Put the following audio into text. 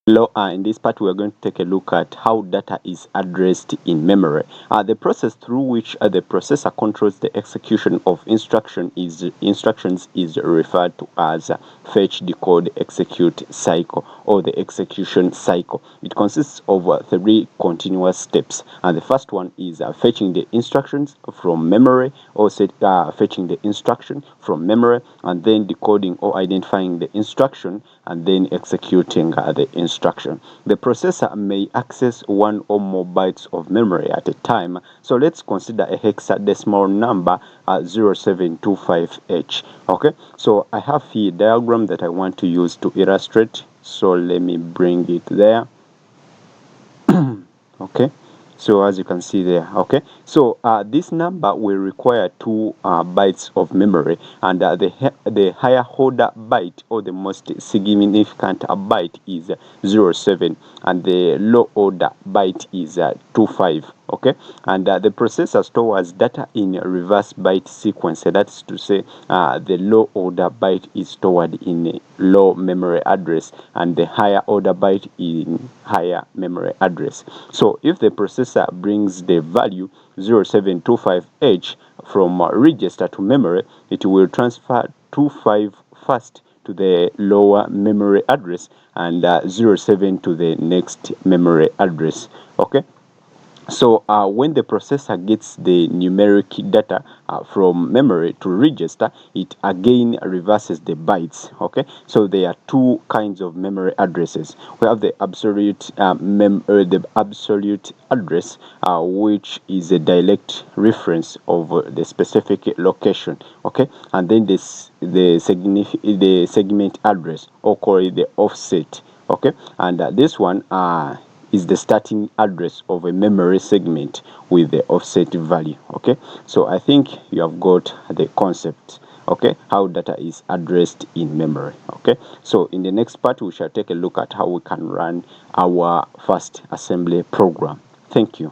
In this part, we are going to take a look at how data is addressed in memory. The process through which the processor controls the execution of instructions is referred to as fetch, decode, execute cycle, or the execution cycle. It consists of three continuous steps. And the first one is fetching the instructions from memory, or fetching the instruction from memory, and then decoding or identifying the instruction, and then executing the instruction. The processor may access one or more bytes of memory at a time. So let's consider a hexadecimal number 0725H. Okay, so I have here a diagram that I want to use to illustrate. So let me bring it there. Okay, so as you can see there, okay, so this number will require 2 bytes of memory, and the higher order byte, or the most significant byte, is 07, and the low order byte is 25. Okay, and the processor stores data in reverse byte sequence. That's to say, the low order byte is stored in a low memory address, and the higher order byte in higher memory address. So if the processor brings the value 0725H from register to memory, it will transfer 25 first to the lower memory address, and 07 to the next memory address. Okay, so when the processor gets the numeric data from memory to register, it again reverses the bytes. Okay, so there are two kinds of memory addresses. We have the absolute address, which is a direct reference of the specific location. Okay, and then the segment address, or call it the offset. Okay, and this one is the starting address of a memory segment with the offset value. Okay, so I think you have got the concept, okay, how data is addressed in memory. Okay, so in the next part, we shall take a look at how we can run our first assembly program. Thank you.